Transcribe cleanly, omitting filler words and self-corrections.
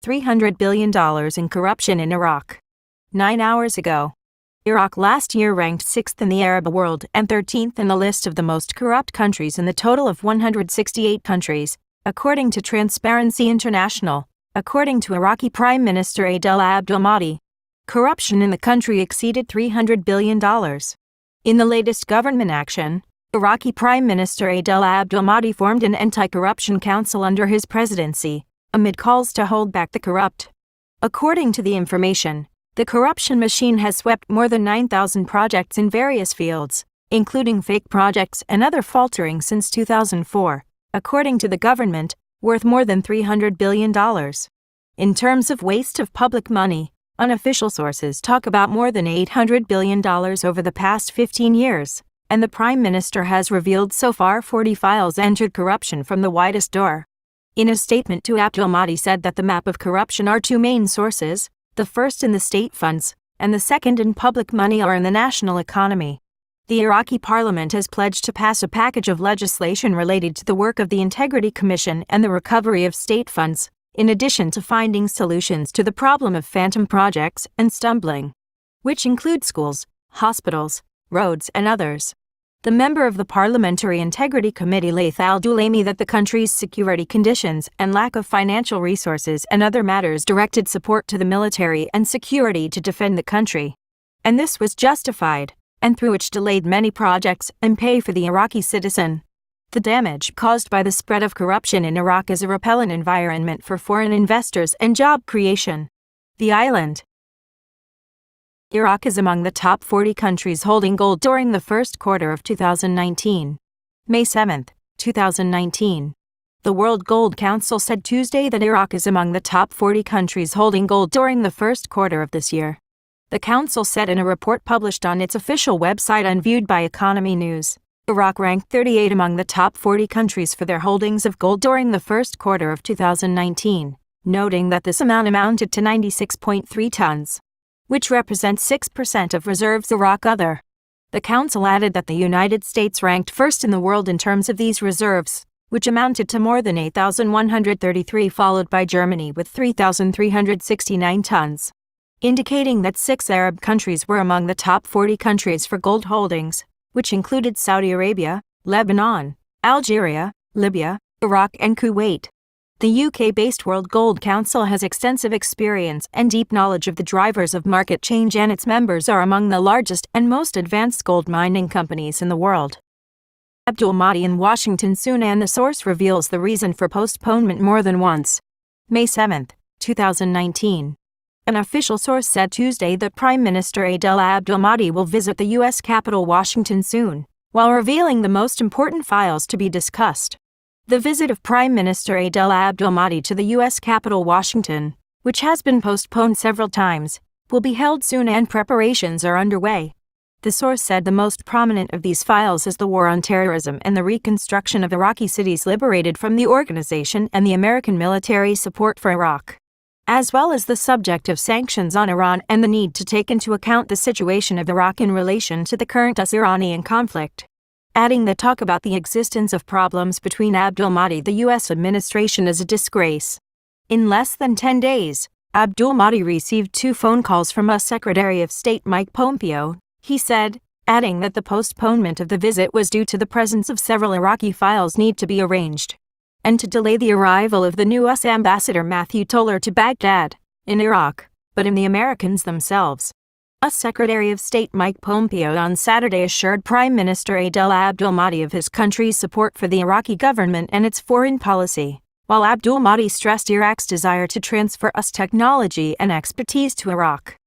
$300 billion in corruption in Iraq. 9 hours ago. Iraq last year ranked 6th in the Arab world and 13th in the list of the most corrupt countries in the total of 168 countries, according to Transparency International, according to Iraqi Prime Minister Adel Abdul-Mahdi. Corruption in the country exceeded $300 billion. In the latest government action, Iraqi Prime Minister Adel Abdul-Mahdi formed an anti-corruption council under his presidency, amid calls to hold back the corrupt. According to the information, the corruption machine has swept more than 9,000 projects in various fields, including fake projects and other faltering since 2004, according to the government, worth more than $300 billion. In terms of waste of public money, unofficial sources talk about more than $800 billion over the past 15 years, and the Prime Minister has revealed so far 40 files entered corruption from the widest door. In a statement to Abdul-Mahdi said that the map of corruption are two main sources, the first in the state funds, and the second in public money or in the national economy. The Iraqi parliament has pledged to pass a package of legislation related to the work of the Integrity Commission and the recovery of state funds, in addition to finding solutions to the problem of phantom projects and stumbling, which include schools, hospitals, roads, and others. The member of the Parliamentary Integrity Committee Laith al-Dulaimi that the country's security conditions and lack of financial resources and other matters directed support to the military and security to defend the country. And this was justified, and through which delayed many projects and pay for the Iraqi citizen. The damage caused by the spread of corruption in Iraq is a repellent environment for foreign investors and job creation. The island. Iraq is among the top 40 countries holding gold during the first quarter of 2019. May 7, 2019. The World Gold Council said Tuesday that Iraq is among the top 40 countries holding gold during the first quarter of this year. The council said in a report published on its official website and viewed by Economy News, Iraq ranked 38 among the top 40 countries for their holdings of gold during the first quarter of 2019, noting that this amount amounted to 96.3 tons, which represents 6% of reserves Iraq other. The council added that the United States ranked first in the world in terms of these reserves, which amounted to more than 8,133, followed by Germany with 3,369 tons, indicating that 6 Arab countries were among the top 40 countries for gold holdings, which included Saudi Arabia, Lebanon, Algeria, Libya, Iraq, and Kuwait. The UK-based World Gold Council has extensive experience and deep knowledge of the drivers of market change, and its members are among the largest and most advanced gold mining companies in the world. Abdul-Mahdi in Washington soon, and the source reveals the reason for postponement more than once. May 7, 2019. An official source said Tuesday that Prime Minister Adel Abdul-Mahdi will visit the U.S. capital Washington soon, while revealing the most important files to be discussed. The visit of Prime Minister Adel Abdul-Mahdi to the U.S. capital Washington, which has been postponed several times, will be held soon and preparations are underway. The source said the most prominent of these files is the war on terrorism and the reconstruction of Iraqi cities liberated from the organization and the American military support for Iraq, as well as the subject of sanctions on Iran and the need to take into account the situation of Iraq in relation to the current US-Iranian conflict. Adding that talk about the existence of problems between Abdul-Mahdi the U.S. administration is a disgrace. In less than 10 days, Abdul-Mahdi received 2 phone calls from US Secretary of State Mike Pompeo, he said, adding that the postponement of the visit was due to the presence of several Iraqi files need to be arranged, and to delay the arrival of the new US Ambassador Matthew Toller to Baghdad, in Iraq, but in the Americans themselves. US Secretary of State Mike Pompeo on Saturday assured Prime Minister Adel Abdul-Mahdi of his country's support for the Iraqi government and its foreign policy, while Abdul-Mahdi stressed Iraq's desire to transfer US technology and expertise to Iraq.